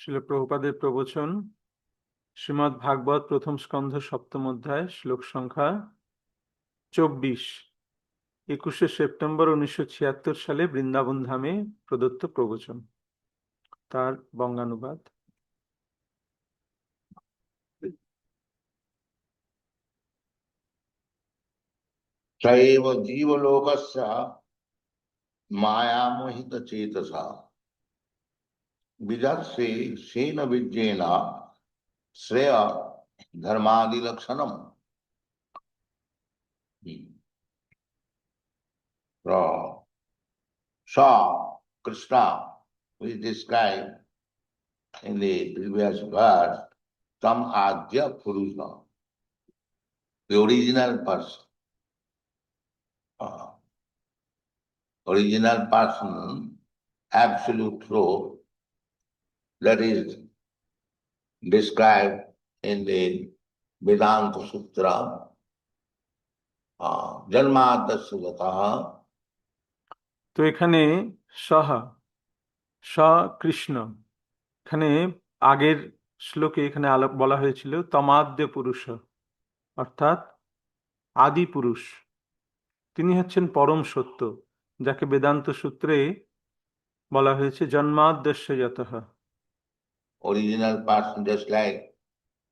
শ্রীল প্রভুপাদের প্রবচন শ্রীমদ্ ভাগবত প্রথম স্কন্ধ সপ্তম অধ্যায় শ্লোক সংখ্যা 24, 21শে সেপ্টেম্বর 1976 সালে বৃন্দাবন ধামে প্রদত্ত প্রবচন। তার বঙ্গানুবাদ। सैव जीवलोकस्य मायामोहितचेतसा विदत्से सेन विद्येन श्रेय धर्मादिलक्षणम्। So Krishna, we described in the previous verse, Tam Adya Purusha, the original person. Original person, absolute truth, that is described in the Vedanta Sutra, Janmadasya Yataha. তো এখানে সহা স কৃষ্ণ, এখানে আগের শ্লোকে এখানে বলা হয়েছিল তমাদ্য পুরুষ, অর্থাৎ আদি পুরুষ। তিনি হচ্ছেন পরম সত্য, যাকে বেদান্ত সূত্রে বলা হয়েছে জন্মাদ্যস্য যতঃ। Original person, just like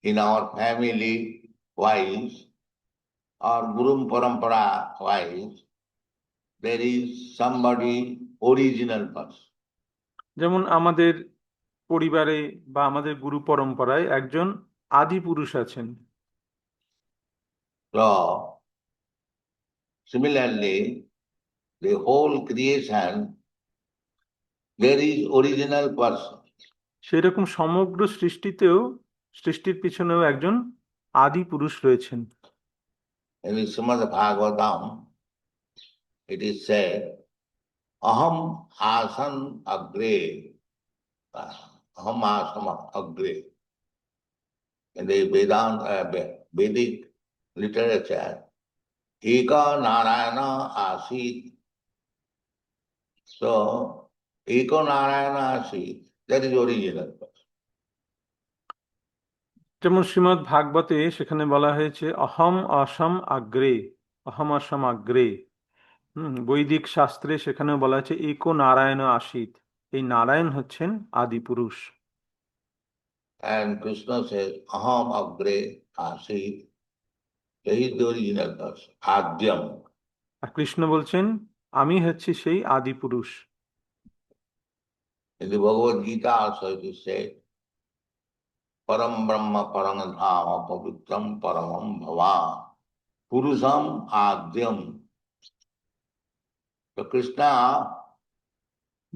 in our family wise or Guru Parampara wise, there is somebody original person. যেমন আমাদের পরিবারে বা আমাদের গুরু পরম্পরায় একজন আদি পুরুষ আছেন। So similarly, the whole creation, there is original person. সেরকম সমগ্র সৃষ্টির পিছনেও একজন আদি পুরুষ রয়েছেন। In the Srimad Bhagavatam, it is said, Aham asan agre, Aham asam agre. In the Vedic literature, Eka Narayana Asit. So, Eka Narayana Asit, that is original person. যেমন শ্রীমদ্ ভাগবতে সেখানে বলা হয়েছে অহম অসম আগ্রে, অহম অসম আগ্রে। বৈদিক শাস্ত্রে সেখানেও বলা হয়েছে একো নারায়ণ আসিত, এই নারায়ণ হচ্ছেন আদি পুরুষ। And Krishna says, Aham agre asit. He is the original person, Adyam. আর কৃষ্ণ বলছেন আমি হচ্ছি সেই আদি পুরুষ। In the Bhagavad Gita also it is said, Param Brahma Param Dhama Pavitram Paramam Bhavan Purusham Adyam. So Krishna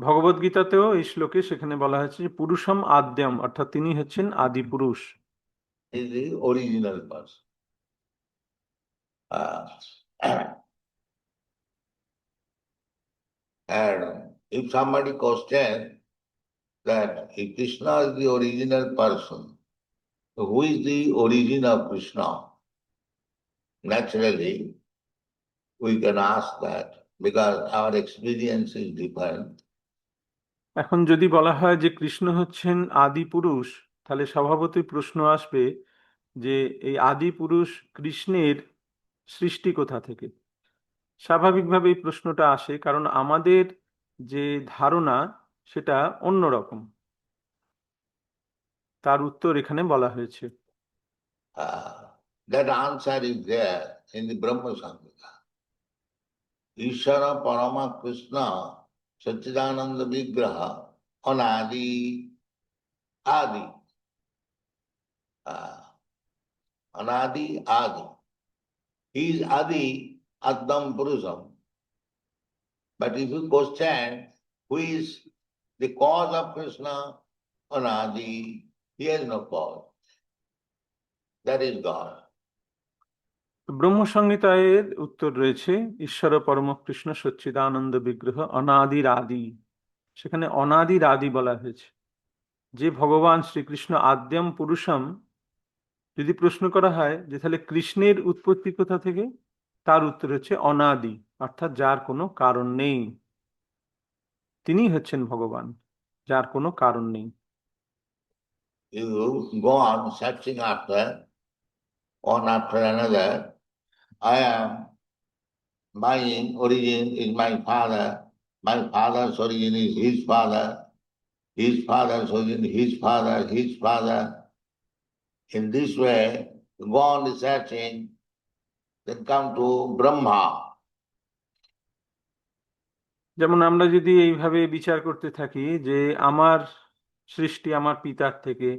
ভগবদ গীতাতেও এই শ্লোকে সেখানে বলা হয়েছে যে পুরুষম আদ্যম, অর্থাৎ তিনি হচ্ছেন আদি পুরুষ। is the original person. And if somebody questions that if Krishna is the original person, so who is the origin of Krishna? Naturally, we can ask that because our experience is different. এখন যদি বলা হয় যে কৃষ্ণ হচ্ছেন আদি পুরুষ, তাহলে স্বভাবতই প্রশ্ন আসবে যে এই আদি পুরুষ কৃষ্ণের সৃষ্টি কোথা থেকে। স্বাভাবিকভাবে এই প্রশ্নটা আসে, কারণ আমাদের যে ধারণা সেটা অন্যরকম। তার উত্তর এখানে বলা হয়েছে। That answer is there in the Brahma Samhita. Ishvara Parama Krishna Satchidananda Vigraha Anadi Adi. Anadi Adi. He is Adi Addam Purusham. But if you question who is the cause of Krishna, Anadi, he has no cause. That is God. ব্রহ্মসংহিতায়ের উত্তর রয়েছে ঈশ্বর পরম কৃষ্ণ সচ্চিদানন্দ বিগ্রহ অনাদির আদি। সেখানে অনাদির আদি বলা হয়েছে। যে ভগবান শ্রীকৃষ্ণ আদ্যম পুরুষম, যদি প্রশ্ন করা হয় যে তাহলে কৃষ্ণের উৎপত্তি কোথা থেকে, তার উত্তর হচ্ছে অনাদি, অর্থাৎ যার কোনো কারণ নেই। তিনি হচ্ছেন ভগবান, যার কোনো কারণ নেই। you go on searching after, one after another. I am, my origin is my father's origin is his father's origin, his father, his father. In this way, you go on researching, then come to Brahma. যেমন আমরা যদি এইভাবে বিচার করতে থাকি যে আমার সৃষ্টি আমার পিতার থেকে,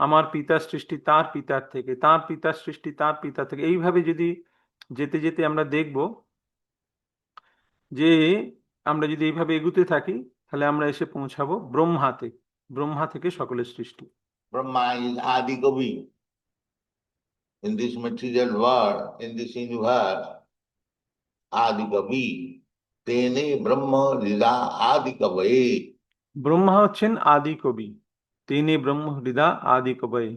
আমার পিতার সৃষ্টি তার পিতার থেকে, তার পিতার সৃষ্টি তার পিতা থেকে, এইভাবে যদি যেতে যেতে আমরা দেখব যে আমরা যদি এইভাবে এগুতে থাকি তাহলে আমরা এসে পৌঁছাবো ব্রহ্মাতে। ব্রহ্মা থেকে সকলের সৃষ্টি। Brahma is Adi Kavi. In this material world, in this universe, Adi Kavi. Tene Brahma Rida Adi Kavaye. Brahma হচ্ছেন আদি কবি, তিনি ব্রহ্ম হৃদা আদি কবি।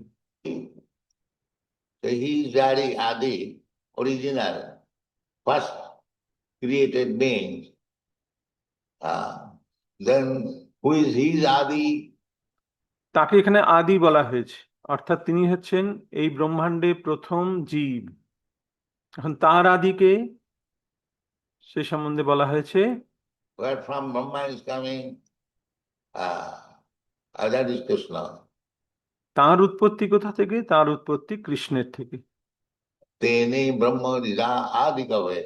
So he is very Adi, original, first created being. Then who is his Adi? তাকে এখানে আদি বলা হয়েছে, অর্থাৎ তিনি হচ্ছেন এই ব্রহ্মাণ্ডে প্রথম জীব। এখন তার আদিকে সে সম্বন্ধে বলা হয়েছে Where from Brahma is coming? That is Krishna. তার উৎপত্তি কোথা থেকে? তার উৎপত্তি কৃষ্ণের থেকে। Tene Brahma Rida Adi Kavaye.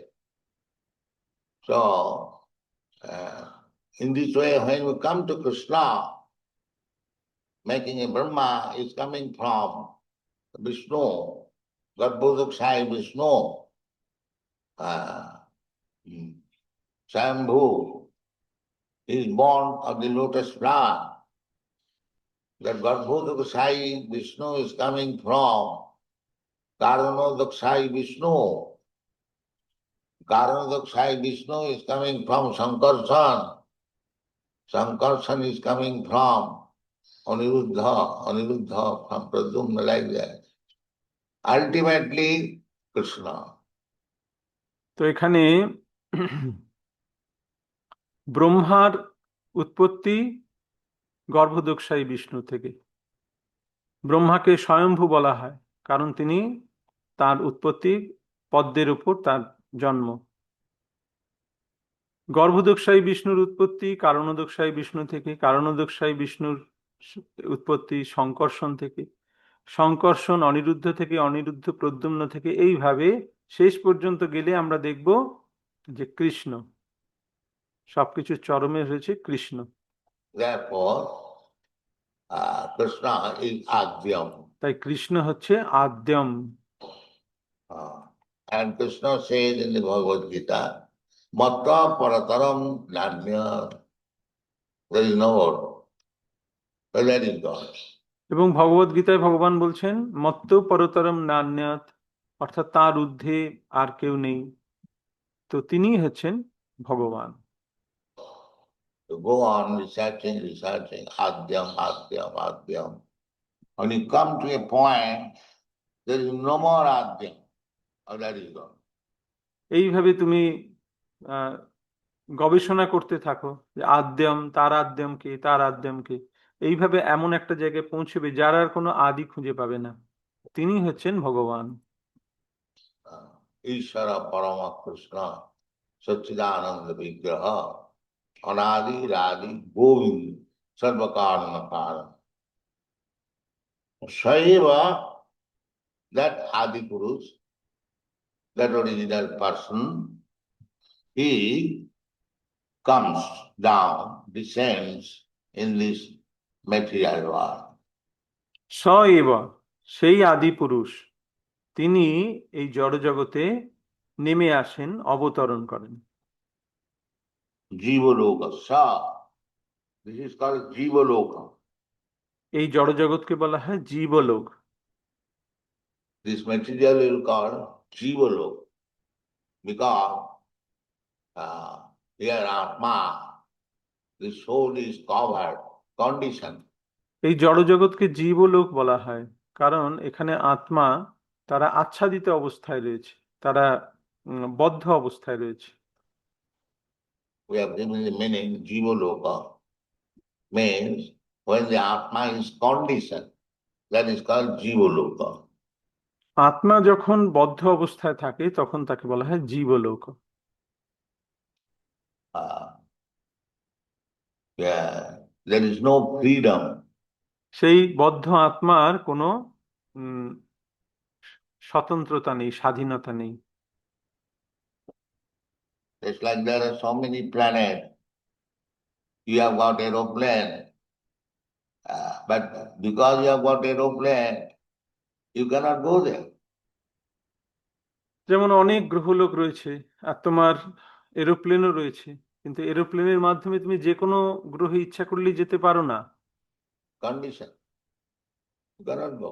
So, in this way, when we come to Krishna, making a Brahma is coming from Vishnu, Garbhodakshai Vishnu, Shambhu is born of the lotus flower. That Garbhodakshai Vishnu is coming from Karanodakshai Vishnu. Karanodakshai Vishnu is coming from Sankarshan. Sankarshan is coming from Aniruddha, Aniruddha from Pradyumna, like that. Ultimately, Krishna. তো এখানে ব্রহ্মার উৎপত্তি গর্ভদোক্ষায়ী বিষ্ণু থেকে। ব্রহ্মাকে স্বয়ম্ভু বলা হয় কারণ তিনি তার উৎপত্তি পদ্মের উপর তার জন্ম। গর্ভদোক্ষায়ী বিষ্ণুর উৎপত্তি কারণোদোক্ষায়ী বিষ্ণু থেকে, কারণোদোক্ষায়ী বিষ্ণুর উৎপত্তি সংকর্ষণ থেকে, সংকর্ষণ অনিরুদ্ধ থেকে, অনিরুদ্ধ প্রদ্যুম্ন থেকে, এইভাবে শেষ পর্যন্ত গেলে আমরা দেখব যে কৃষ্ণ, সবকিছুর চরমে হয়েছে Krishna. Therefore, Krishna is Adyam. তাই কৃষ্ণ হচ্ছে আদ্যম। And Krishna says in the Bhagavad Gita, Matta Parataram Nanya. There is no word. So that is God. এবং ভগবদ গীতায় ভগবান বলছেন মত্ত পরতরম নান্যাত, অর্থাৎ তার ঊর্ধ্বে আর কেউ নেই, তো তিনি হচ্ছেন ভগবান। To go on researching, Adyam, Adyam, Adyam. When you come to a point, there is no more Adyam. Oh, that is God. এইভাবে তুমি গবেষণা করতে থাকো যে আদ্যম, তার আদ্যম কে, তার আদ্যম কে, এইভাবে এমন একটা জায়গায় পৌঁছবে যার আর কোনো আদি খুঁজে পাবে না, তিনি হচ্ছেন ভগবান। Ishvara Parama Krishna Satchidananda Vigraha Anadi Radi Govind Sarvakarana Karan. Shaiva, that Adi Purush, that original person, he comes down, descends in this material world. স এব, সেই আদি পুরুষ, তিনি এই জড় জগতে নেমে আসেন, অবতরণ করেন। Jivaloka Sa. This is called Jivaloka. এই জড় জগৎকে বলা হয় জীবলোক। This material is called Jivaloka because here Atma, the soul is covered, conditioned. এই জড় জগৎকে জীবলোক বলা হয় কারণ এখানে আত্মা তারা আচ্ছাদিত অবস্থায় রয়েছে, তারা বদ্ধ অবস্থায় রয়েছে। We have given the meaning Jivaloka means when the Atma is conditioned. that is called Jivaloka. আত্মা যখন বদ্ধ অবস্থায় থাকে তখন তাকে বলা হয় জীবলোক। Uh, yeah, there is no freedom. সেই বদ্ধ আত্মার কোনো উম, স্বতন্ত্রতা নেই, স্বাধীনতা নেই। It's like there are so many planets. You have got aeroplane, but because you have got aeroplane, you cannot go there. যেমন অনেক গ্রহলোক রয়েছে আর তোমার এরোপ্লেনও রয়েছে, কিন্তু এরোপ্লেনের মাধ্যমে তুমি যে কোনো গ্রহে ইচ্ছা করলেই যেতে পারো না। Condition. You cannot go.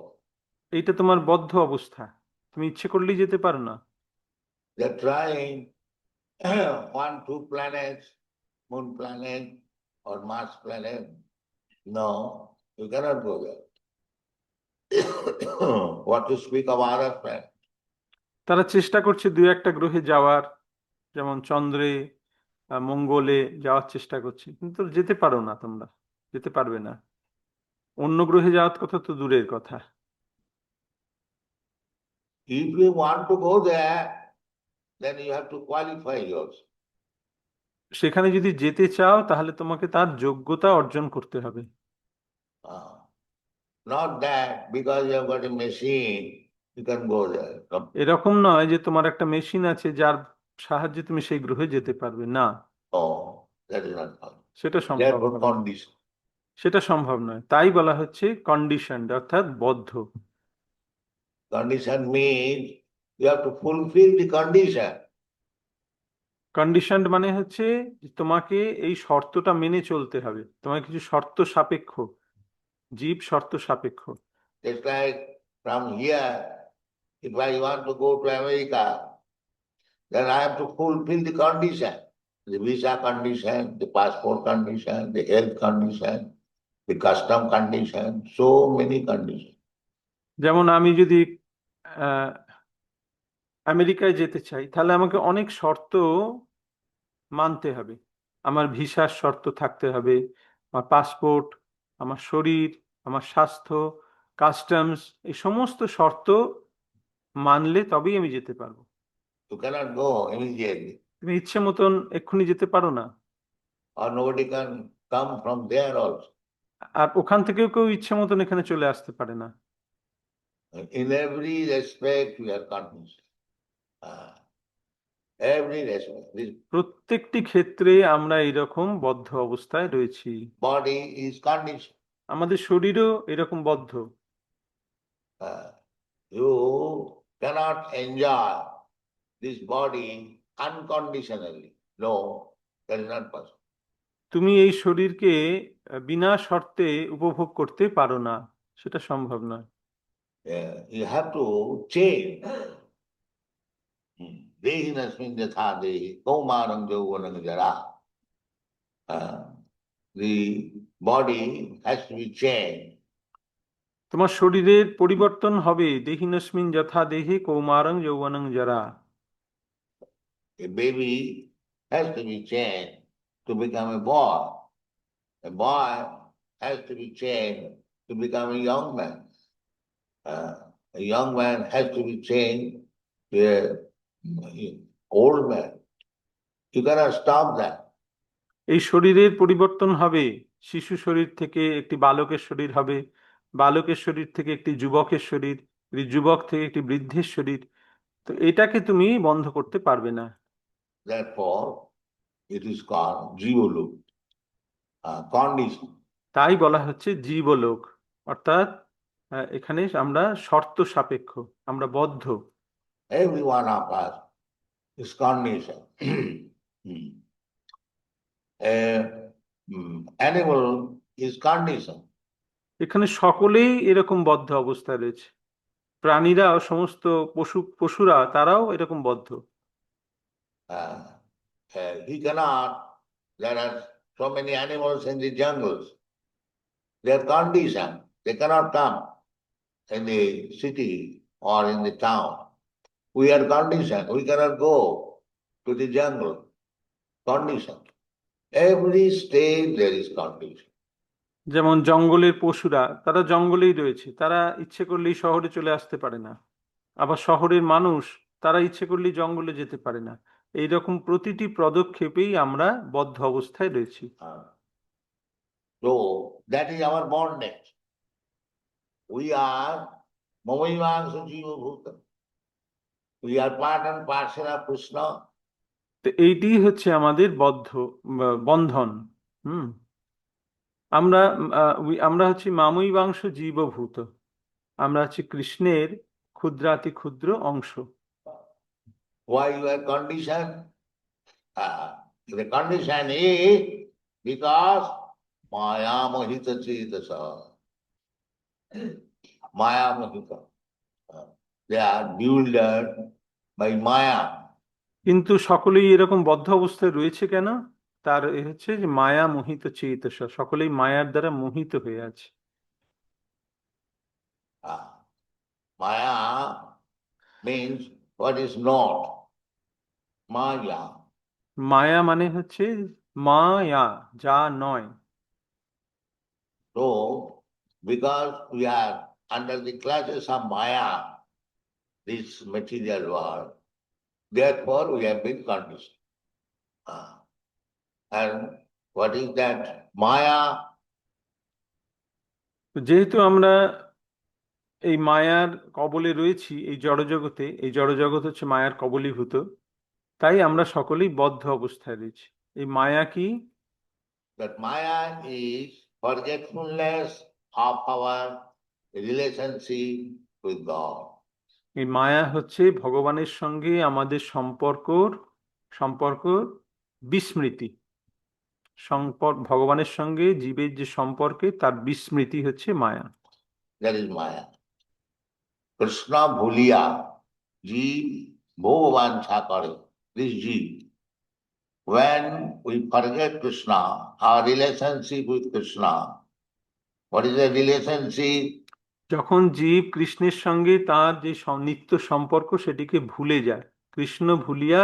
এইটা তোমার বদ্ধ অবস্থা, তুমি ইচ্ছে করলেই যেতে পারো না। They're trying 1, 2 planets, moon planet or Mars planet. No, you cannot go there. What to speak of other planets? তারা চেষ্টা করছে দু একটা গ্রহে যাওয়ার, যেমন চন্দ্রে, মঙ্গলে যাওয়ার চেষ্টা করছে, কিন্তু যেতে পারো না, তোমরা যেতে পারবে না। অন্য গ্রহে যাওয়ার কথা তো দূরের কথা। If you want to go there, then you have to qualify yourself. সেখানে যদি যেতে চাও তাহলে তোমাকে তার যোগ্যতা অর্জন করতে হবে। Uh, Not that because you have got a machine, you can go there. No. এরকম নয় যে তোমার একটা মেশিন আছে যার সাহায্যে তুমি সেই গ্রহে যেতে পারবে, না, Oh, that is not possible. সেটা সম্ভব Therefore, হবে না। condition. সেটা সম্ভব নয়, তাই বলা হচ্ছে কন্ডিশনড, অর্থাৎ বদ্ধ। Condition means you have to fulfill the condition. Conditioned মানে হচ্ছে যে তোমাকে এই শর্তটা মেনে চলতে হবে, তোমার কিছু শর্ত সাপেক্ষ, জীব শর্ত সাপেক্ষ। It's like from here, if I want to go to America, then I have to fulfill the condition. The visa condition, the passport condition, the health condition, the custom condition, so many conditions. যেমন আমি যদি আহ আমেরিকায় যেতে চাই তাহলে আমাকে অনেক শর্ত মানতে হবে। আমার ভিসার শর্ত থাকতে হবে, আমার পাসপোর্ট, আমার শরীর, আমার স্বাস্থ্য, কাস্টমস, এই সমস্ত শর্ত মানলে তবেই আমি যেতে পারবো। You cannot go immediately, তুমি ইচ্ছে মতন এক্ষুনি যেতে পারো না, or nobody can come from there also. আর ওখান থেকেও কেউ ইচ্ছে মতন এখানে চলে আসতে পারে না। In every respect, we are conditioned. Every respect. This প্রত্যেকটি ক্ষেত্রে আমরা এরকম বদ্ধ অবস্থায় রয়েছি। body is conditioned. আমাদের শরীরও এরকম বদ্ধ। You cannot enjoy this body unconditionally. No, that is not possible. তুমি এই শরীরকে বিনা শর্তে উপভোগ করতে পারো না, সেটা সম্ভব নয়। You have to change. Dehinasmin yatha dehi, kaumarang yauvanang jara. The body has to be changed. তোমার শরীরের পরিবর্তন হবে, দেহিনস্মিন যথা দেহে কৌমারং যৌবনং জরা। A baby has to be changed to become a boy. A boy has to be changed to become a young man. A young man has to be changed to an old man. You cannot stop that. এই শরীরের পরিবর্তন হবে, শিশু শরীর থেকে একটি বালকের শরীর হবে, বালকের শরীর থেকে একটি যুবকের শরীর, একটি যুবক থেকে একটি বৃদ্ধের শরীর। তো এটাকে তুমি বন্ধ করতে পারবে না। Therefore, it is called Jivoluk, condition. তাই বলা হচ্ছে জীবলোক, অর্থাৎ এখানে আমরা শর্ত সাপেক্ষ, আমরা বদ্ধ। Every one of us is condition. Animal is condition. এখানে সকলেই এরকম বদ্ধ অবস্থায় রয়েছে, প্রাণীরাও, সমস্ত পশুরা তারাও এরকম বদ্ধ। He cannot, there are so many animals in the jungles. They are conditioned. They cannot come in the city or in the town. We are conditioned. We cannot go to the jungle. Condition. Every state there is condition. যেমন জঙ্গলের পশুরা, তারা জঙ্গলেই রয়েছে, তারা ইচ্ছে করলেই শহরে চলে আসতে পারে না। আবার শহরের মানুষ, তারা ইচ্ছে করলেই জঙ্গলে যেতে পারে না। এইরকম প্রতিটি পদক্ষেপেই আমরা বদ্ধ অবস্থায় রয়েছি। So that is our bondage. We are Mamaimangsa Jiva Bhuta. We are part and parcel of Krishna. তো এইটি হচ্ছে আমাদের বন্ধন। হুম। আমরা আমরা হচ্ছি মামৈবাংশ জীবভূত, আমরা হচ্ছি কৃষ্ণের ক্ষুদ্রাতি ক্ষুদ্র অংশ। Why you are conditioned? The condition is because Maya Mohita Chetasa. Maya Mohita. They are bewildered by Maya. কিন্তু সকলেই এরকম বদ্ধ অবস্থায় রয়েছে কেন? তার এ হচ্ছে যে মায়া মোহিত চেতস, সকলেই মায়ার দ্বারা মোহিত হয়ে আছে। Maya means what is not. Maya. মায়া মানে হচ্ছে মায়া, যা নয়। So, because we are under the clutches of Maya, this material world, therefore we have been conditioned. And what is that? Maya. তো যেহেতু আমরা এই মায়ার কবলে রয়েছি, এই জড়জগতে, এই জড়জগৎ হচ্ছে মায়ার কবলীভূত, তাই আমরা সকলেই বদ্ধ অবস্থায় রয়েছি। এই মায়া কি? That Maya is forgetfulness of our relationship with God. এই মায়া হচ্ছে ভগবানের সঙ্গে আমাদের সম্পর্ক বিস্মৃতি। ভগবানের সঙ্গে জীবের যে সম্পর্কে, তার বিস্মৃতি হচ্ছে মায়া। That is Maya. Krishna bhuliya jeev bhogavansha kare. This jeev. When we forget Krishna, our relationship with Krishna, what is the relationship? যখন জীব কৃষ্ণের সঙ্গে তার যে নিত্য সম্পর্ক, সেটিকে ভুলে যায়, কৃষ্ণ ভুলিয়া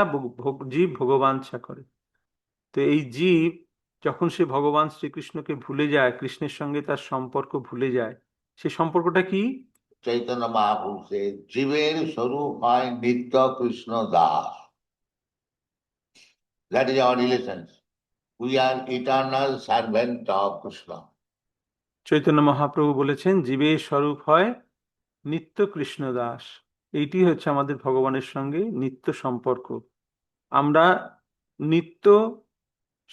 জীব ভগবাঞ্ছা করে। তো এই জীব যখন সে ভগবান শ্রীকৃষ্ণকে ভুলে যায়, কৃষ্ণের সঙ্গে তার সম্পর্ক ভুলে যায়, সে সম্পর্কটা কি? Chaitanya Mahaprabhu says, Jiver Sarup hai Nitya Krishna Das. That is our relationship. We are eternal servant of Krishna. Chaitanya Mahaprabhu বলেছেন, জীবের স্বরূপ হয় নিত্য কৃষ্ণ দাস। এইটি হচ্ছে আমাদের ভগবানের সঙ্গে নিত্য সম্পর্ক। আমরা নিত্য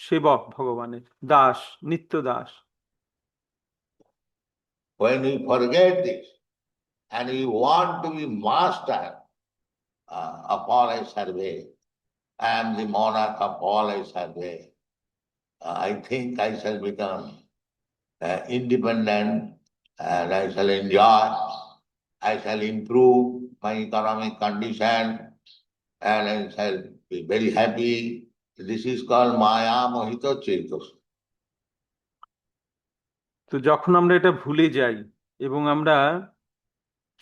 সেবক ভগবানের, দাস, নিত্য Das. When we forget this and we want to be master of all I survey, I am the monarch of all I survey, I think I shall become independent and I shall enjoy, I shall improve my economic condition and I shall be very happy. This is called Maya Mohita Chetos. তো যখন আমরা এটা ভুলে যাই এবং আমরা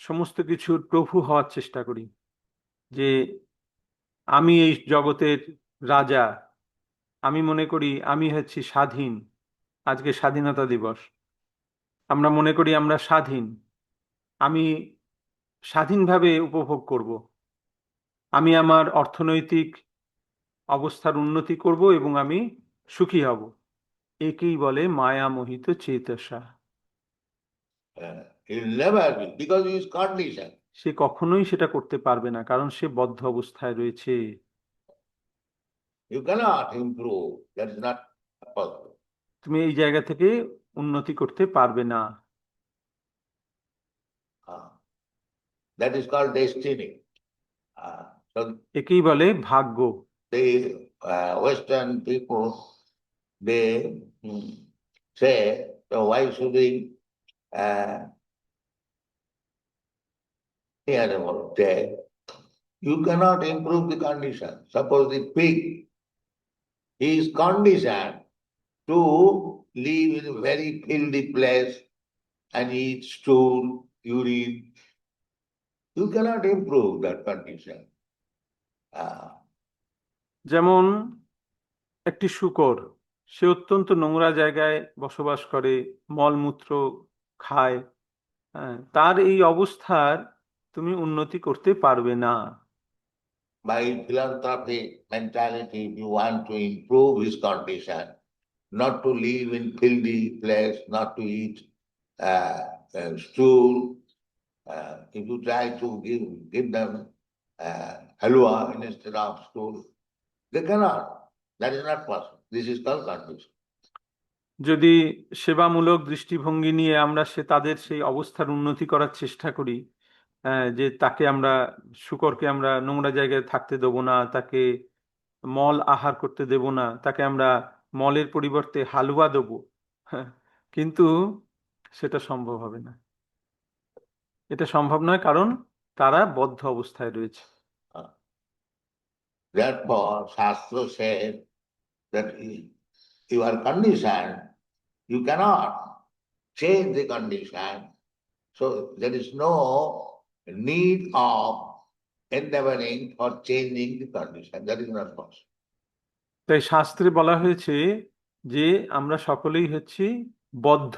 সমস্ত কিছুর প্রভু হওয়ার চেষ্টা করি, যে আমি এই জগতের রাজা, আমি মনে করি আমি হচ্ছি স্বাধীন, আজকে স্বাধীনতা দিবস, আমরা মনে করি আমরা স্বাধীন, আমি স্বাধীনভাবে উপভোগ করব, আমি আমার অর্থনৈতিক অবস্থার উন্নতি করব এবং আমি সুখী হব। একেই বলে মায়া মোহিত চেতসা। He will never be because he is conditioned. সে কখনোই সেটা করতে পারবে না, কারণ সে বদ্ধ অবস্থায় রয়েছে। You cannot improve. That is not possible. তুমি এই জায়গা থেকে উন্নতি করতে পারবে না। That is called destiny. So একেই বলে ভাগ্য। the Western people, they say, so why should we hear about that? You cannot improve the condition. Suppose the pig is conditioned to live in a very filthy place and eat stool, urine. You cannot improve that condition. যেমন একটি শূকর, সে অত্যন্ত নোংরা জায়গায় বসবাস করে, মলমূত্র খায়, হ্যাঁ, তার এই অবস্থার তুমি উন্নতি করতে পারবে না। By philanthropic mentality, if you want to improve his condition, not to live in filthy place, not to eat stool, if you try to give them halwa instead of stool, they cannot. That is not possible. This is called condition. যদি সেবামূলক দৃষ্টিভঙ্গি নিয়ে আমরা তাদের সেই অবস্থার উন্নতি করার চেষ্টা করি, যে তাকে আমরা, শূকরকে আমরা নোংরা জায়গায় থাকতে দেবো না, তাকে মল আহার করতে দেব না, তাকে আমরা মলের পরিবর্তে হালুয়া দেবো, হ্যাঁ, কিন্তু সেটা সম্ভব হবে না। এটা সম্ভব নয়, কারণ তারা বদ্ধ অবস্থায় রয়েছে। Therefore, Shastra said that you are conditioned, you cannot change the condition. So there is no need of endeavoring for changing the condition. That is not possible. তাই শাস্ত্রে বলা হয়েছে যে আমরা সকলেই হচ্ছি বদ্ধ।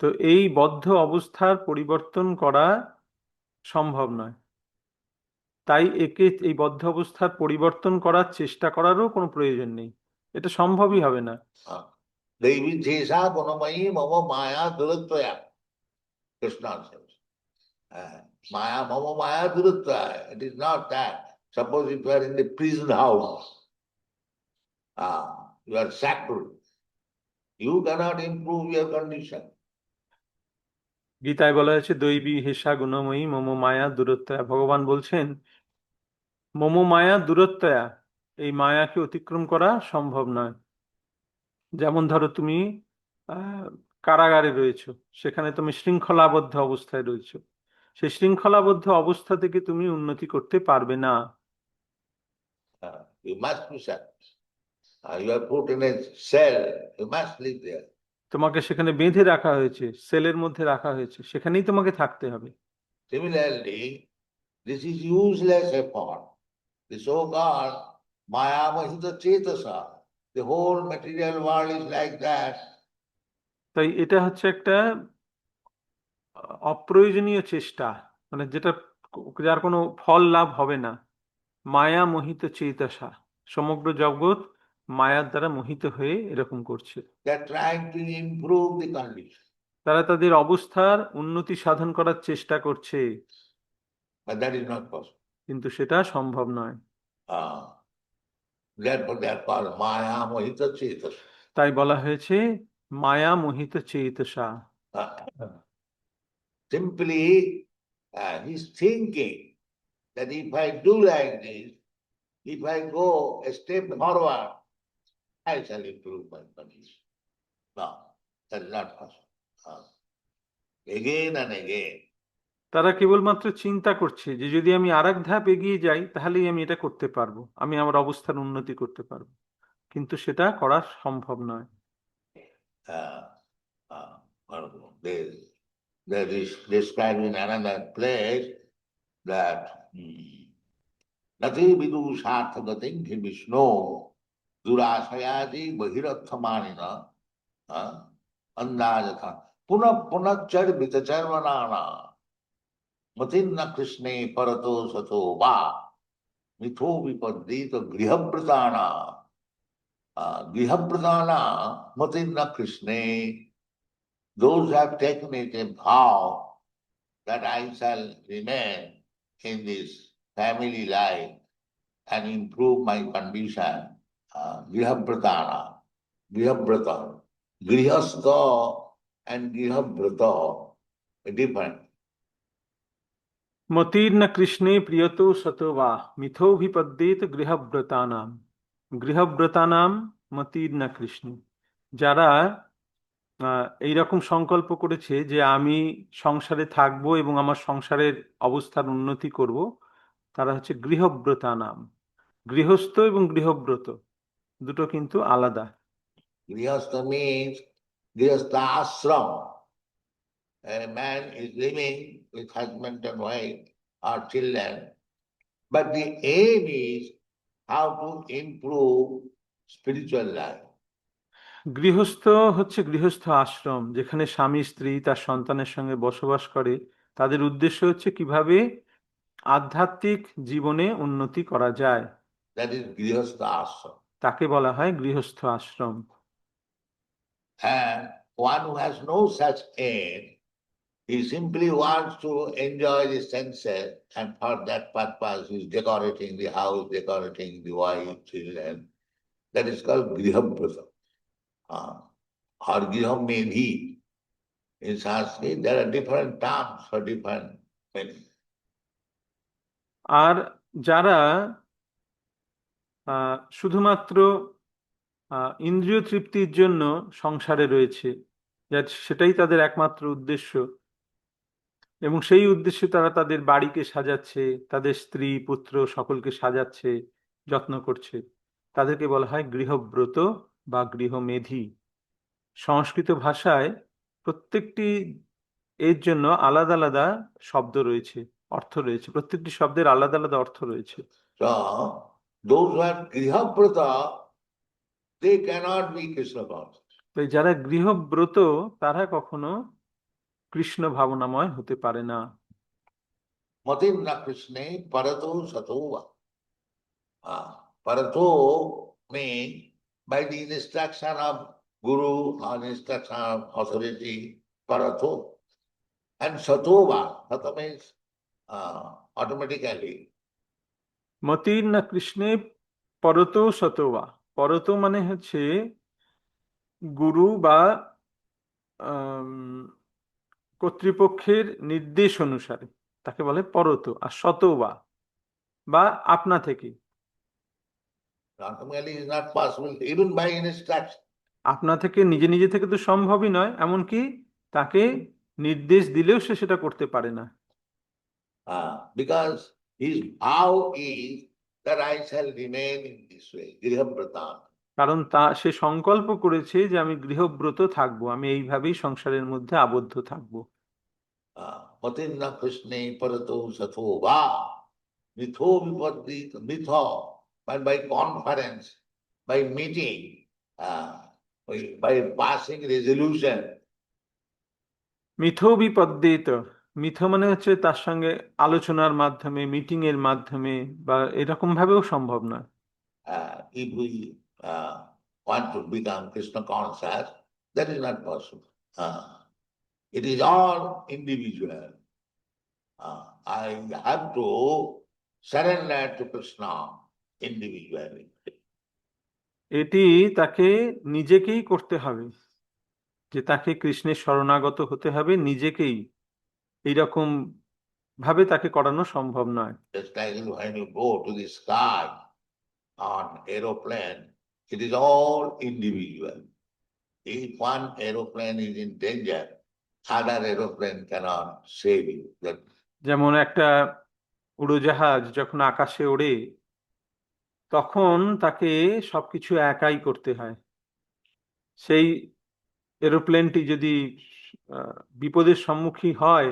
তো এই বদ্ধ অবস্থার পরিবর্তন করা সম্ভব নয়। তাই এই বদ্ধ অবস্থার পরিবর্তন করার চেষ্টা করারও কোনো প্রয়োজন নেই, এটা সম্ভবই হবে না। Devi Jesa Gunamayi Mama Maya Durattvaya. Krishna says. Maya Mama Maya Durattvaya. It is not that. Suppose if you are in the prison house, you are shackled. You cannot improve your condition. গীতায় বলা হয়েছে দৈবী হেষা গুণময়ী মম মায়া দূরত্বয়া। ভগবান বলছেন মম মায়া দূরত্বয়া, এই মায়াকে অতিক্রম করা সম্ভব নয়। যেমন ধরো তুমি কারাগারে রয়েছো, সেখানে তুমি শৃঙ্খলাবদ্ধ অবস্থায় রয়েছো, সেই শৃঙ্খলাবদ্ধ অবস্থা থেকে তুমি উন্নতি করতে পারবে না। You must be shut. You are put in a cell. You must live there. তোমাকে সেখানে বেঁধে রাখা হয়েছে, সেলের মধ্যে রাখা হয়েছে, সেখানেই তোমাকে থাকতে হবে। Similarly, this is useless effort. The so-called Maya Mahita Chetasa, the whole material world is like that. তাই এটা হচ্ছে একটা অপ্রয়োজনীয় চেষ্টা, মানে যেটা, যার কোনো ফল লাভ হবে না। মায়া মোহিত চেতসা, সমগ্র জগৎ মায়ার দ্বারা মোহিত হয়ে এরকম করছে। They are trying to improve the condition. তারা তাদের অবস্থার উন্নতি সাধন করার চেষ্টা করছে, But that is not possible. কিন্তু সেটা সম্ভব নয়। Therefore they are called Maya Mohita Chetasa. তাই বলা হয়েছে মায়া মোহিত চেতসা। Simply he's thinking that if I do like this, if I go a step forward, I shall improve my condition. No, that is not possible. Again and again. তারা কেবলমাত্র চিন্তা করছে যে যদি আমি আর এক ধাপ এগিয়ে যাই তাহলেই আমি এটা করতে পারবো, আমি আমার অবস্থার উন্নতি করতে পারবো, কিন্তু সেটা করা সম্ভব নয়। There is described in another place that Nati vidu sarthagatim hi Vishnu durasayati bahirathamanina andajatha punah punachar vitacharvanana matinna Krishne parato sato va mitho vipaddita grihabhratana grihabhratana matinna Krishne. Those who have taken it a vow that I shall remain in this family life and improve my condition, grihabhratana, grihabhrata, grihastha and grihabhrata are different. মতির্ন কৃষ্ণে প্রিয়তো সতো বা মিথোভিপদ্যেত গৃহব্রতানাম। গৃহব্রতানাম মতির্ন কৃষ্ণে, যারা এইরকম সংকল্প করেছে যে আমি সংসারে থাকবো এবং আমার সংসারের অবস্থার উন্নতি করব, তারা হচ্ছে গৃহব্রতানাম। গৃহস্থ এবং গৃহব্রত দুটো কিন্তু আলাদা। Grihastha means grihastha ashram. A man is living with husband and wife or children, but the aim is how to improve spiritual life. গৃহস্থ হচ্ছে গৃহস্থ আশ্রম, যেখানে স্বামী স্ত্রী তার সন্তানের সঙ্গে বসবাস করে। তাদের উদ্দেশ্য হচ্ছে কিভাবে আধ্যাত্মিক জীবনে উন্নতি করা যায়, That is Grihastha Ashram. তাকে বলা হয় গৃহস্থ আশ্রম। And one who has no such aim, he simply wants to enjoy the senses, and for that purpose he is decorating the house, decorating the wife, children. That is called Grihaprasa. Or Grihamedhi. In Sanskrit, there are different terms for different meaning. আর যারা শুধুমাত্র ইন্দ্রিয় তৃপ্তির জন্য সংসারে রয়েছে, সেটাই তাদের একমাত্র উদ্দেশ্য, এবং সেই উদ্দেশ্যে তারা তাদের বাড়িকে সাজাচ্ছে, তাদের স্ত্রী পুত্র সকলকে সাজাচ্ছে, যত্ন করছে, তাদেরকে বলা হয় গৃহব্রত বা গৃহমেধি। সংস্কৃত ভাষায় প্রত্যেকটি এর জন্য আলাদা আলাদা শব্দ রয়েছে, অর্থ রয়েছে, প্রত্যেকটি শব্দের আলাদা আলাদা অর্থ রয়েছে। So, those who are Grihaprata, they cannot be Krishna conscious. তো যারা গৃহব্রত তারা কখনো কৃষ্ণ ভাবনাময় হতে পারে না। Matimna Krishne Parato Satova. Parato means by the instruction of Guru or instruction of authority, Parato. And Satova, Sata means automatically. মতির না কৃষ্ণে পরত সতবা। পরত মানে হচ্ছে গুরু বা কর্তৃপক্ষের নির্দেশ অনুসারে, তাকে বলে পরত। আর শতবা বা আপনা থেকে। Automatically is not possible, even by instruction. আপনা থেকে, নিজে নিজে থেকে তো সম্ভবই নয়, এমনকি তাকে নির্দেশ দিলেও সে সেটা করতে পারে না। Because his vow is that I shall remain in this way, Grihaprata. কারণ সে সংকল্প করেছে যে আমি গৃহব্রত থাকবো, আমি এইভাবেই সংসারের মধ্যে আবদ্ধ থাকবো। Matinna Krishne Parato Satova. Mitho Vipadita, Mitho, by conference, by meeting, by passing resolution. মিথো বিপদ্যেত। মিথো মানে হচ্ছে তার সঙ্গে আলোচনার মাধ্যমে, মিটিং এর মাধ্যমে, বা এরকম ভাবেও সম্ভব নয়। If we want to become Krishna conscious, that is not possible. It is all individual. I have to surrender to Krishna individually. এটি তাকে নিজেকেই করতে হবে, যে তাকে কৃষ্ণের শরণাগত হতে হবে নিজেকেই, এইরকম ভাবে তাকে করানো সম্ভব নয়। Just like when you go to the sky on aeroplane, it is all individual. If one aeroplane is in danger, other aeroplane cannot save you. যেমন একটা উড়োজাহাজ যখন আকাশে ওড়ে, তখন তাকে সবকিছু একাই করতে হয়। সেই এরোপ্লেনটি যদি বিপদের সম্মুখীন হয়,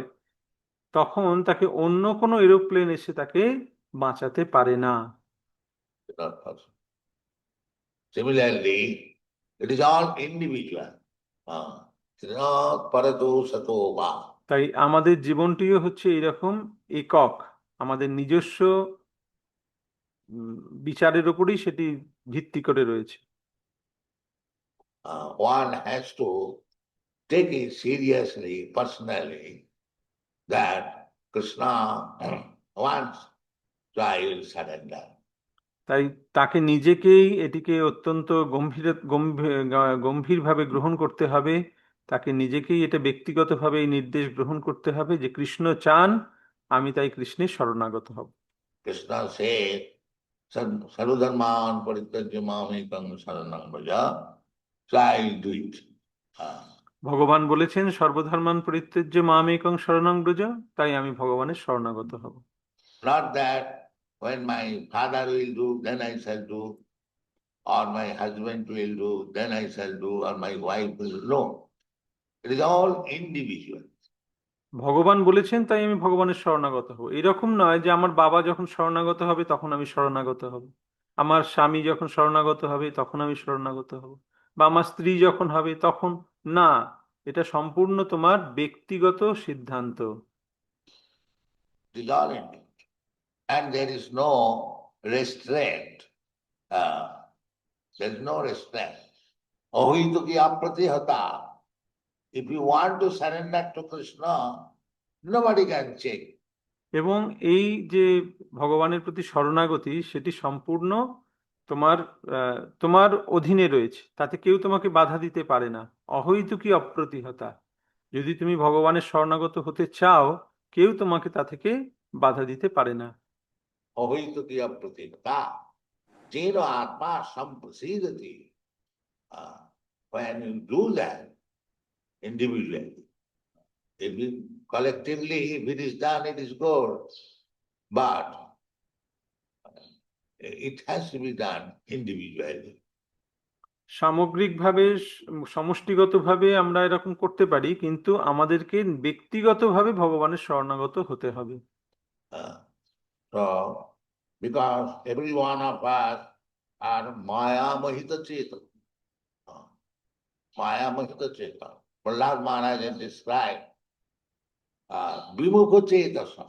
তখন তাকে অন্য কোনো এরোপ্লেন এসে তাকে বাঁচাতে পারে না। Not possible. Similarly, it is all individual. It is not parato sato va. তাই আমাদের জীবনটিও হচ্ছে এরকম একক, আমাদের নিজস্ব বিচারের উপরই সেটি ভিত্তি করে রয়েছে। One has to take it seriously, personally, that Krishna wants, so I will surrender. তাই তাকে নিজেকেই এটিকে অত্যন্ত গম্ভীরভাবে গ্রহণ করতে হবে। তাকে নিজেকেই এটা ব্যক্তিগতভাবে এই নির্দেশ গ্রহণ করতে হবে যে কৃষ্ণ চান, আমি তাই কৃষ্ণের শরণাগত হব। Krishna says, Sarvadharman parityajya mamekam saranam vraja, so I will do it. ভগবান বলেছেন সর্বধর্মান পরিত্যাজ্য মামেকং শরণং ব্রজ, তাই আমি ভগবানের শরণাগত হব। Not that when my father will do, then I shall do, or my husband will do, then I shall do, or my wife will do. No. It is all individual. ভগবান বলেছেন তাই আমি ভগবানের শরণাগত হব, এরকম নয় যে আমার বাবা যখন শরণাগত হবে তখন আমি শরণাগত হব, আমার স্বামী যখন শরণাগত হবে তখন আমি শরণাগত হব। বা আমার স্ত্রী যখন হবে তখন। না, এটা সম্পূর্ণ তোমার ব্যক্তিগত সিদ্ধান্ত। It is all Indian. And there is no restraint. Uh, there is no restraint. Ohituki apratihata. If you want to surrender to Krishna, nobody can check. এবং এই যে ভগবানের প্রতি শরণাগতি, সেটি সম্পূর্ণ তোমার তোমার অধীনে রয়েছে, তাতে কেউ তোমাকে বাধা দিতে পারে না। অহৈতুকী অপ্রতিহতা, যদি তুমি ভগবানের শরণাগত হতে চাও, কেউ তোমাকে তা থেকে বাধা দিতে পারে না। Ohituki apratihata. Jeno atma samprasidati. When you do that individually, if you collectively, if it is done, it is good. But it has to be done individually. সামগ্রিকভাবে সমষ্টিগতভাবে আমরা এরকম করতে পারি, কিন্তু আমাদেরকে ব্যক্তিগতভাবে ভগবানের শরণাগত হতে হবে। So, because every one of us are Maya Mohita Cheta. Maya Mohita Cheta. Prahlad Maharaj has described Vimukha Chetasa.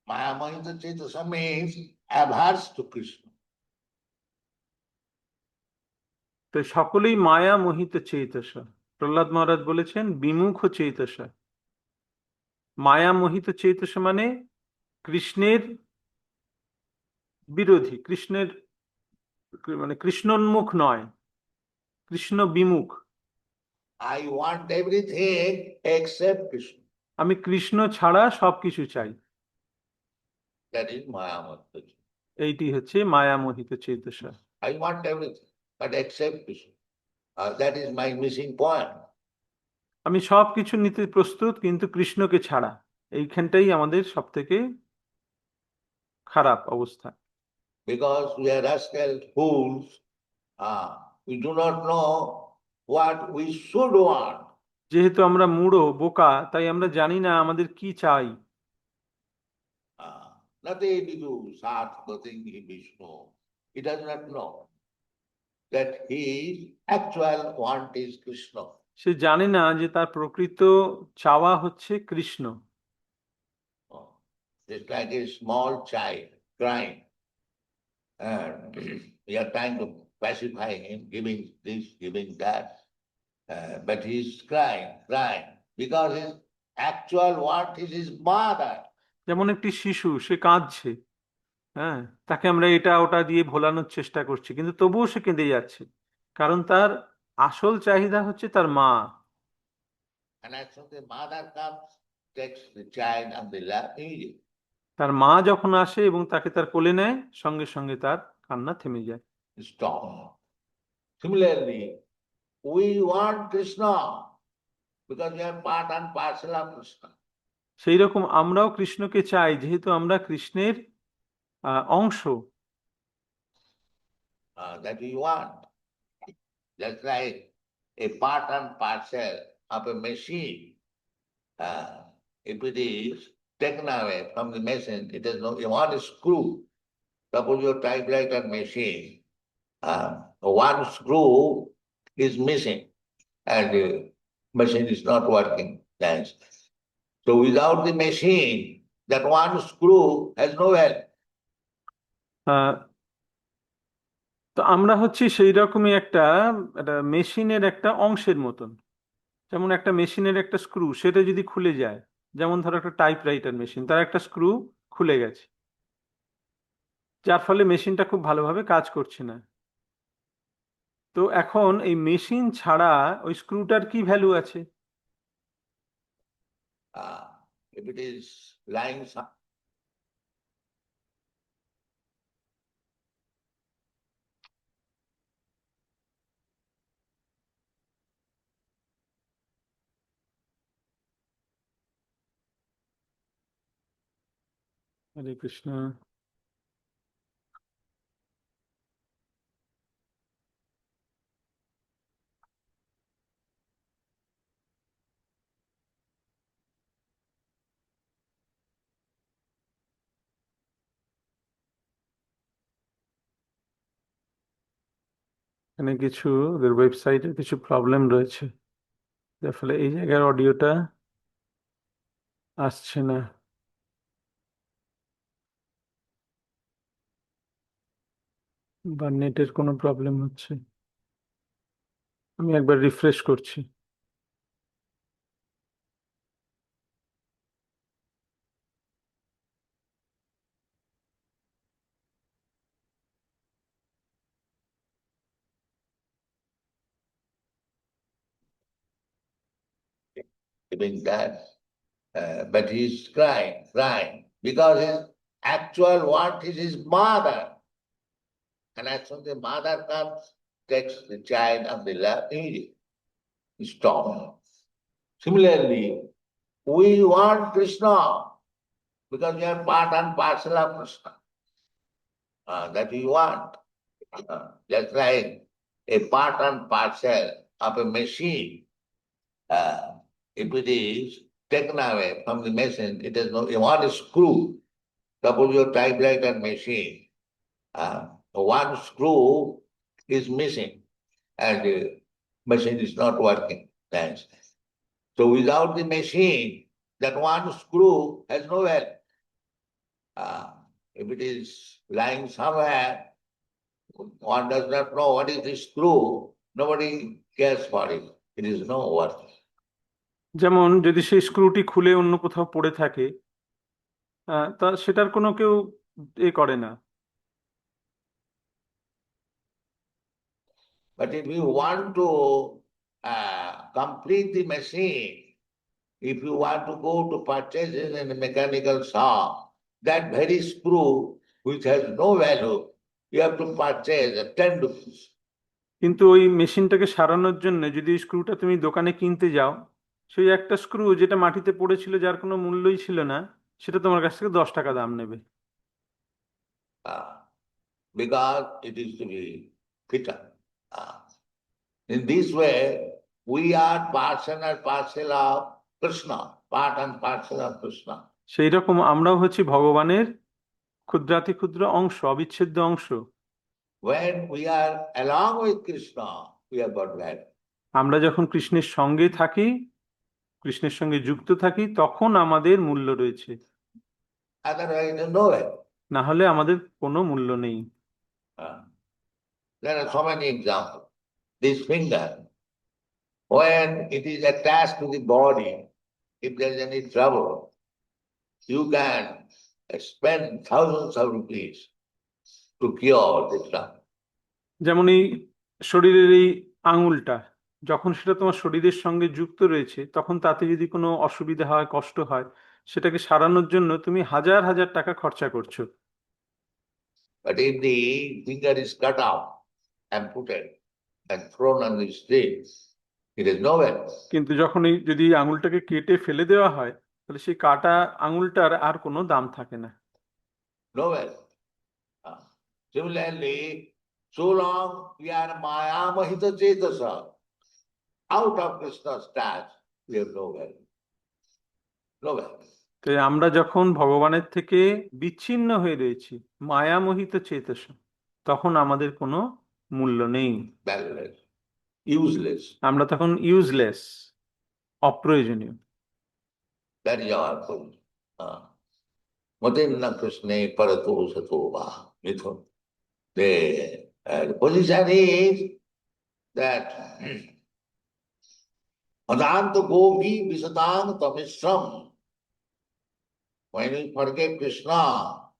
Maya Mohita Chetasa means averse to Krishna. তো সকলেই মায়া মোহিত চেতসা। প্রহ্লাদ মহারাজ বলেছেন বিমুখ চেতসা। মায়া মোহিত চেতসা মানে কৃষ্ণের বিরোধী, কৃষ্ণের মানে কৃষ্ণোন্মুখ নয়, কৃষ্ণ বিমুখ। I want everything except Krishna. আমি কৃষ্ণ ছাড়া সবকিছু চাই। That is Maya Mohita Cheta. এইটি হচ্ছে মায়া মোহিত চেতসা। I want everything, but except Krishna. That is my missing point. আমি সবকিছু নিতে প্রস্তুত, কিন্তু কৃষ্ণকে ছাড়া। এইখানটাই আমাদের সব থেকে খারাপ অবস্থা। Because we are rascal fools, we do not know what we should want. যেহেতু আমরা মূঢ় বোকা, তাই আমরা জানি না আমাদের কি চাই। Nothing to do, Sat Gating Vishnu. He does not know that his actual want is Krishna. সে জানে না যে তার প্রকৃত চাওয়া হচ্ছে Krishna. It's like a small child crying. And we are trying to pacify him, giving this, giving that. But he's crying, crying, because his actual want is his mother. যেমন একটি শিশু, সে কাঁদছে, হ্যাঁ, তাকে আমরা এটা ওটা দিয়ে ভোলানোর চেষ্টা করছি, কিন্তু তবুও সে কেঁদে যাচ্ছে, কারণ তার আসল চাহিদা হচ্ছে তার মা। And as soon as the mother comes, takes the child on the lap immediately. তার মা যখন আসে এবং তাকে তার কোলে নেয়, সঙ্গে সঙ্গে তার কান্না থেমে যায়। Stop. Similarly, we want Krishna because we are part and parcel of Krishna. সেই রকম আমরাও কৃষ্ণকে চাই, যেহেতু আমরা কৃষ্ণের অংশ। That we want. Just like a part and parcel of a machine. If it is taken away from the machine, it has no one screw. Suppose your typewriter machine, one screw is missing and the machine is not working. Thanks. So without the machine, that one screw has no value. তো আমরা হচ্ছি সেই রকমই একটা মেশিনের একটা অংশের মতন। যেমন একটা মেশিনের একটা স্ক্রু, সেটা যদি খুলে যায়, যেমন ধরো একটা টাইপরাইটার মেশিন, তার একটা স্ক্রু খুলে গেছে, যার ফলে মেশিনটা খুব ভালোভাবে কাজ করছে না। তো এখন এই মেশিন ছাড়া ওই স্ক্রুটার কি ভ্যালু আছে? If it is lying হরে কৃষ্ণ। এখানে কিছু ওদের ওয়েবসাইটে কিছু প্রবলেম রয়েছে, যার ফলে এই জায়গার অডিওটা আসছে না। বা নেটের কোনো প্রবলেম হচ্ছে। আমি একবার রিফ্রেশ করছি। Even that, but he's crying, because his actual want is his mother. And as soon as the mother comes, takes the child on the lap, immediately stop. Similarly, we want Krishna because we are part and parcel of Krishna. That we want. Just like a part and parcel of a machine. If it is taken away from the machine, it has no one screw. Suppose your typewriter machine, one screw is missing and the machine is not working. Thanks. So without the machine, that one screw has no value. If it is lying somewhere, one does not know what is the screw, nobody cares for it. It is no worth. যেমন যদি সেই স্ক্রুটি খুলে অন্য কোথাও পড়ে থাকে, তা সেটার কোনো কেউ করে না। But if you want to complete the machine, if you want to go to purchase it in a mechanical shop, that very screw which has no value, you have to purchase at 10 rupees. কিন্তু ওই মেশিনটাকে সারানোর জন্য যদি ওই স্ক্রুটা তুমি দোকানে কিনতে যাও, সেই একটা স্ক্রু যেটা মাটিতে পড়েছিল, যার কোনো মূল্যই ছিল না, সেটা তোমার কাছ থেকে 10 টাকা দাম নেবে। Because it is to be fitter. In this way, we are parcel and parcel of Krishna, part and parcel of Krishna. সেই রকম আমরাও হচ্ছি ভগবানের ক্ষুদ্রাতি ক্ষুদ্র অংশ, অবিচ্ছেদ্য অংশ। When we are along with Krishna, we have got value. আমরা যখন কৃষ্ণের সঙ্গে থাকি, কৃষ্ণের সঙ্গে যুক্ত থাকি, তখন আমাদের মূল্য রয়েছে। Otherwise, no value. না হলে আমাদের কোনো মূল্য নেই। There are so many examples. This finger, when it is attached to the body, if there is any trouble, you can spend thousands of rupees to cure the trouble. যেমন এই শরীরের এই আঙুলটা, যখন সেটা তোমার শরীরের সঙ্গে যুক্ত রয়েছে, তখন তাতে যদি কোনো অসুবিধা হয়, কষ্ট হয়, সেটাকে সারানোর জন্য তুমি হাজার হাজার টাকা খরচা করছো। But if the finger is cut off, amputated, and thrown on the street, it is no value. কিন্তু যখন এই যদি আঙুলটাকে কেটে ফেলে দেওয়া হয়, তাহলে সেই কাটা আঙুলটার আর কোনো দাম থাকে না। No value. Similarly, so long we are Maya Mahita Chetasa, out of Krishna's touch, we have no value. No value. তাই আমরা যখন ভগবানের থেকে বিচ্ছিন্ন হয়ে রয়েছি, মায়ামোহিত চেতস, তখন আমাদের কোনো মূল্য নেই। Valueless, useless. আমরা তখন ইউজলেস, অপ্রয়োজনীয়। That is our position. Matinna Krishna Parato Sato Va Mithun. The position is that Adanta Gopi Visatang Tamishram. When you forget Krishna,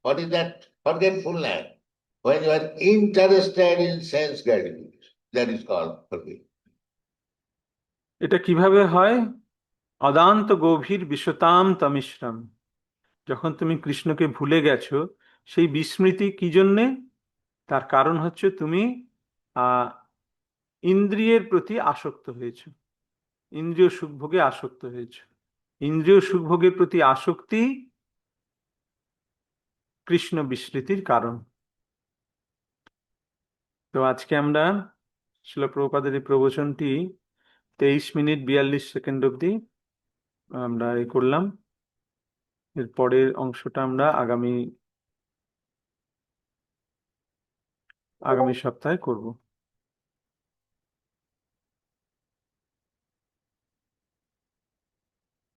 what is that forgetfulness? When you are interested in sense gratification, that is called forgetfulness. এটা কিভাবে হয়? অদান্ত গভীর বিশতাম তমিশ্রম। যখন তুমি কৃষ্ণকে ভুলে গেছো, সেই বিস্মৃতি কি জন্যে? তার কারণ হচ্ছে তুমি ইন্দ্রিয়ের প্রতি আসক্ত হয়েছো, ইন্দ্রিয় সুখভোগে আসক্ত হয়েছো। ইন্দ্রিয় সুখভোগের প্রতি আসক্তি কৃষ্ণ বিস্মৃতির কারণ। তো আজকে আমরা শ্রীল প্রভুপাদের এই প্রবচনটি 23 মিনিট 42 সেকেন্ড অবধি আমরা করলাম। এর পরের অংশটা আমরা আগামী সপ্তাহে করব।